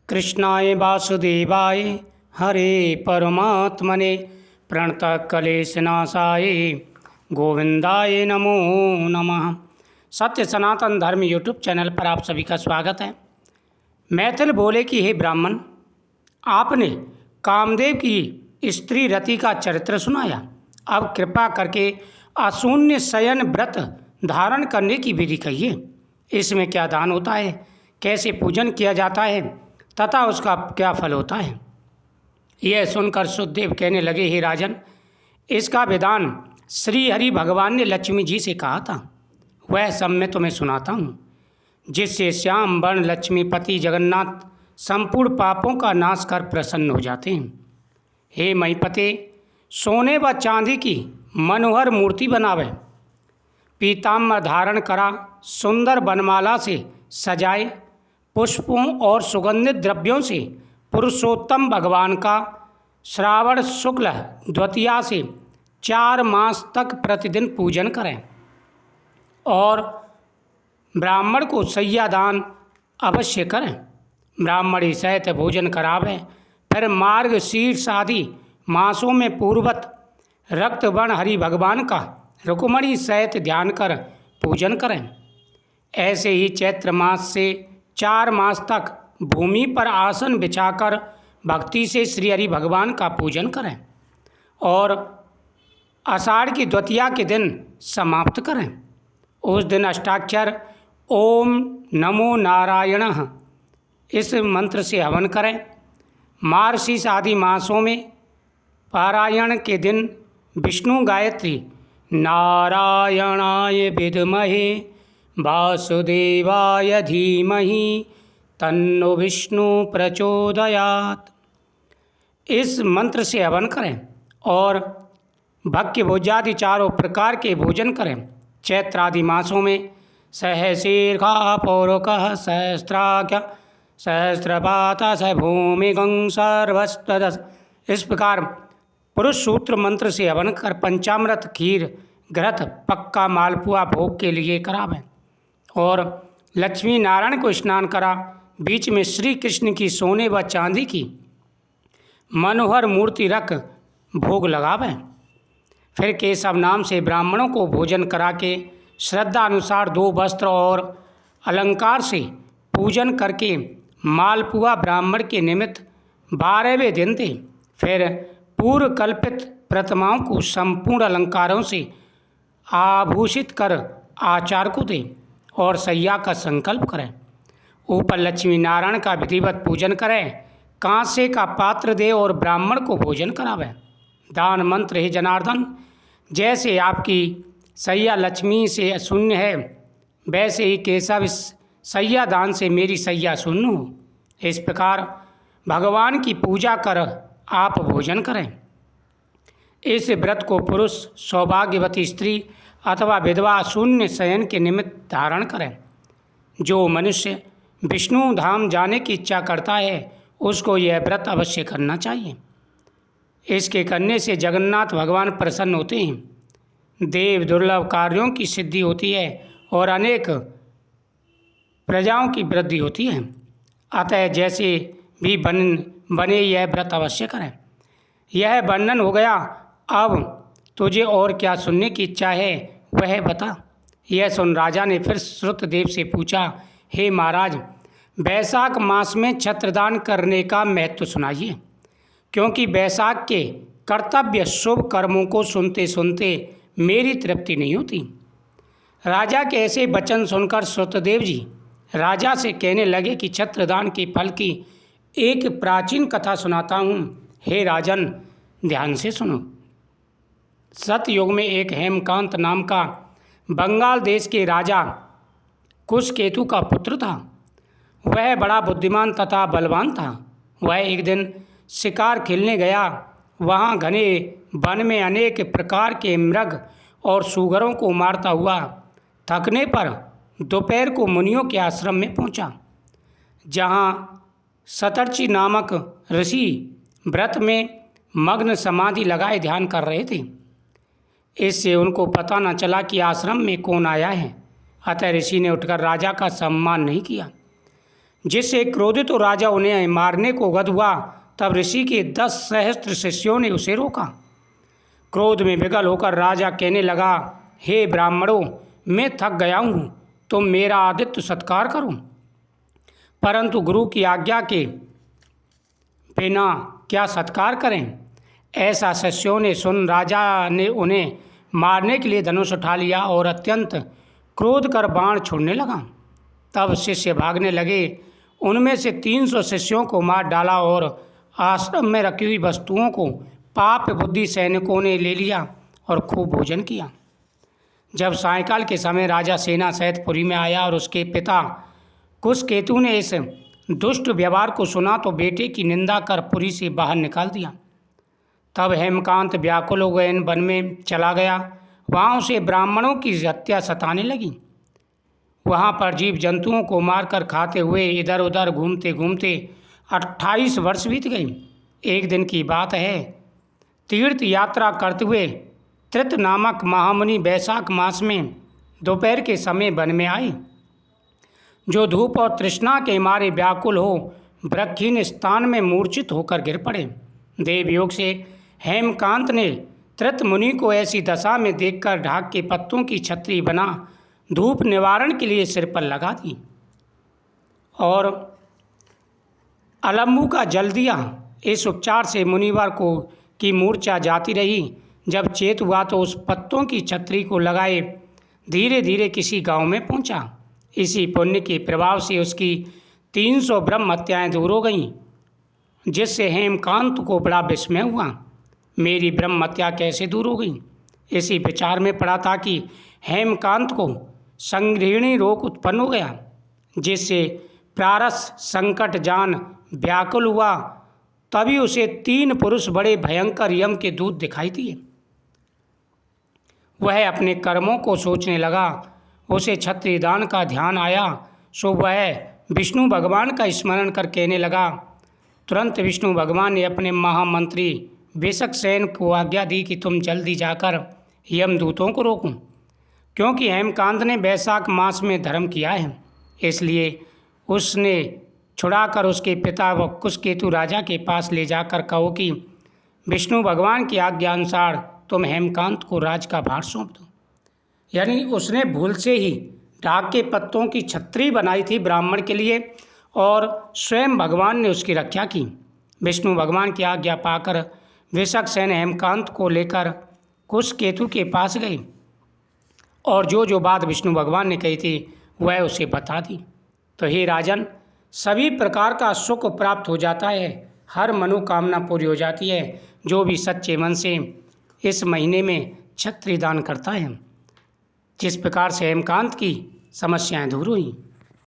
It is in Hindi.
कृष्णाय वासुदेवाय हरे परमात्मने प्रणतक्लेशनाशाय गोविंदाय नमो नमः। सत्य सनातन धर्म यूट्यूब चैनल पर आप सभी का स्वागत है। मैथिल बोले कि हे ब्राह्मण, आपने कामदेव की स्त्री रति का चरित्र सुनाया। अब कृपा करके अशून्य शयन व्रत धारण करने की विधि कहिए। इसमें क्या दान होता है, कैसे पूजन किया जाता है तथा उसका क्या फल होता है। यह सुनकर सुखदेव कहने लगे, हे राजन, इसका विधान श्री हरि भगवान ने लक्ष्मी जी से कहा था। वह सब मैं तुम्हें सुनाता हूँ, जिससे श्याम वर्ण लक्ष्मीपति जगन्नाथ संपूर्ण पापों का नाश कर प्रसन्न हो जाते हैं। हे महीपते, सोने व चांदी की मनोहर मूर्ति बनावे, पीताम्बर धारण करा, सुंदर बनमाला से सजाए, पुष्पों और सुगंधित द्रव्यों से पुरुषोत्तम भगवान का श्रावण शुक्ल द्वितीया से 4 मास तक प्रतिदिन पूजन करें और ब्राह्मण को सैयादान अवश्य करें। ब्राह्मणी सहित भोजन करावे, फिर मार्ग शीर्ष आदि मासों में पूर्वत रक्तवर्ण हरि भगवान का रुक्मणी सहित ध्यान कर पूजन करें। ऐसे ही चैत्र मास से 4 मास तक भूमि पर आसन बिछाकर भक्ति से श्री हरि भगवान का पूजन करें और आषाढ़ की द्वितीया के दिन समाप्त करें। उस दिन अष्टाक्षर ओम नमो नारायणः इस मंत्र से हवन करें। मार्गशीर्ष आदि मासों में पारायण के दिन विष्णु गायत्री नारायणाय विद्महे वासुदेवाय धीमहि तन्नो विष्णु प्रचोदयात् इस मंत्र से हवन करें और भक्ष्य भोज्यादि 4 प्रकार के भोजन करें। चैत्रादि मासों में सहशीर्षः पौरुकः सहस्राख्य सहस्रपातः स भूमिगं सर्वस्तदस् इस प्रकार पुरुष सूत्र मंत्र से हवन कर पंचामृत खीर घृत पक्का मालपुआ भोग के लिए करावें और लक्ष्मी नारायण को स्नान करा बीच में श्री कृष्ण की सोने व चांदी की मनोहर मूर्ति रख भोग लगावें। फिर केशव नाम से ब्राह्मणों को भोजन करा के श्रद्धा अनुसार 2 वस्त्र और अलंकार से पूजन करके मालपुआ ब्राह्मण के निमित्त 12वें दिन दे। फिर पूर्व कल्पित प्रतिमाओं को संपूर्ण अलंकारों से आभूषित कर आचार्य को दे और सैया का संकल्प करें। ऊपर लक्ष्मी नारायण का विधिवत पूजन करें, कांसे का पात्र दे और ब्राह्मण को भोजन करावें। दान मंत्र, हे जनार्दन, जैसे आपकी सैया लक्ष्मी से शून्य है, वैसे ही केशव इस सैया दान से मेरी सैया शून्य हो। इस प्रकार भगवान की पूजा कर आप भोजन करें। इस व्रत को पुरुष सौभाग्यवती स्त्री अथवा विधवा शून्य शयन के निमित्त धारण करें। जो मनुष्य विष्णु धाम जाने की इच्छा करता है, उसको यह व्रत अवश्य करना चाहिए। इसके करने से जगन्नाथ भगवान प्रसन्न होते हैं, देव दुर्लभ कार्यों की सिद्धि होती है और अनेक प्रजाओं की वृद्धि होती है। अतः जैसे भी बने यह व्रत अवश्य करें। यह वर्णन हो गया, अब तुझे और क्या सुनने की इच्छा है वह बता। यह सुन राजा ने फिर श्रुतदेव से पूछा, हे महाराज, वैशाख मास में छत्रदान करने का महत्व सुनाइए, क्योंकि वैशाख के कर्तव्य शुभ कर्मों को सुनते सुनते मेरी तृप्ति नहीं होती। राजा के ऐसे वचन सुनकर श्रुतदेव जी राजा से कहने लगे कि छत्रदान के फल की एक प्राचीन कथा सुनाता हूँ। हे राजन, ध्यान से सुनो। सतयुग में एक हेमकांत नाम का बंगाल देश के राजा कुशकेतु का पुत्र था। वह बड़ा बुद्धिमान तथा बलवान था। वह एक दिन शिकार खेलने गया। वहाँ घने वन में अनेक प्रकार के मृग और सूगरों को मारता हुआ थकने पर दोपहर को मुनियों के आश्रम में पहुँचा, जहाँ शतर्षि नामक ऋषि व्रत में मग्न समाधि लगाए ध्यान कर रहे थे। इससे उनको पता न चला कि आश्रम में कौन आया है। अतः ऋषि ने उठकर राजा का सम्मान नहीं किया। जिससे क्रोधित राजा उन्हें मारने को गद हुआ। तब ऋषि के 10 सहस्त्र शिष्यों ने उसे रोका। क्रोध में विगल होकर राजा कहने लगा, हे ब्राह्मणों, मैं थक गया हूँ, तुम मेरा आदित्य सत्कार करो, परंतु गुरु की आज्ञा के बिना क्या सत्कार करें। ऐसा शिष्यों ने सुन राजा ने उन्हें मारने के लिए धनुष उठा लिया और अत्यंत क्रोध कर बाण छोड़ने लगा। तब शिष्य भागने लगे। उनमें से 300 शिष्यों को मार डाला और आश्रम में रखी हुई वस्तुओं को पाप बुद्धि सैनिकों ने ले लिया और खूब भोजन किया। जब सायंकाल के समय राजा सेना सहित पुरी में आया और उसके पिता कुशकेतु ने इस दुष्ट व्यवहार को सुना तो बेटे की निंदा कर पुरी से बाहर निकाल दिया। तब हेमकांत व्याकुल हो गए वन में चला गया। वहाँ उसे ब्राह्मणों की हत्या सताने लगी। वहाँ पर जीव जंतुओं को मारकर खाते हुए इधर उधर घूमते घूमते 28 वर्ष बीत गए। एक दिन की बात है, तीर्थ यात्रा करते हुए त्रित नामक महामुनि वैशाख मास में दोपहर के समय वन में आए। जो धूप और तृष्णा के मारे व्याकुल हो वृक्षहीन स्थान में मूर्छित होकर गिर पड़े। देवयोग से हेमकांत ने त्रित मुनि को ऐसी दशा में देखकर ढाक के पत्तों की छतरी बना धूप निवारण के लिए सिर पर लगा दी और अलम्बू का जल दिया। इस उपचार से मुनिवर को की मूर्छा जाती रही। जब चेत हुआ तो उस पत्तों की छतरी को लगाए धीरे धीरे किसी गांव में पहुंचा। इसी पुण्य के प्रभाव से उसकी 300 ब्रह्म हत्याएँ दूर हो गईं, जिससे हेमकांत को बड़ा विस्मय हुआ। मेरी ब्रह्म हत्या कैसे दूर हो गई? इसी विचार में पड़ा था कि हेमकांत को संघृणी रोग उत्पन्न हो गया, जिससे प्रारस संकट जान व्याकुल हुआ। तभी उसे 3 पुरुष बड़े भयंकर यम के दूत दिखाई दिए। वह अपने कर्मों को सोचने लगा। उसे छत्रीदान का ध्यान आया, सो वह विष्णु भगवान का स्मरण कर कहने लगा। तुरंत विष्णु भगवान ने अपने महामंत्री वृषकसेन को आज्ञा दी कि तुम जल्दी जाकर यमदूतों को रोको, क्योंकि हेमकांत ने वैशाख मास में धर्म किया है। इसलिए उसने छुड़ाकर उसके पिता व कुशकेतु राजा के पास ले जाकर कहो कि विष्णु भगवान की आज्ञा अनुसार तुम हेमकांत को राज का भार सौंप दो। यानी उसने भूल से ही ढाक के पत्तों की छतरी बनाई थी ब्राह्मण के लिए और स्वयं भगवान ने उसकी रक्षा की। विष्णु भगवान की आज्ञा पाकर वृषकसेन हेमकांत को लेकर कुशकेतु के पास गए और जो बात विष्णु भगवान ने कही थी वह उसे बता दी। तो हे राजन, सभी प्रकार का सुख प्राप्त हो जाता है, हर मनोकामना पूरी हो जाती है जो भी सच्चे मन से इस महीने में छत्री दान करता है। जिस प्रकार से हेमकांत की समस्याएं दूर हुई।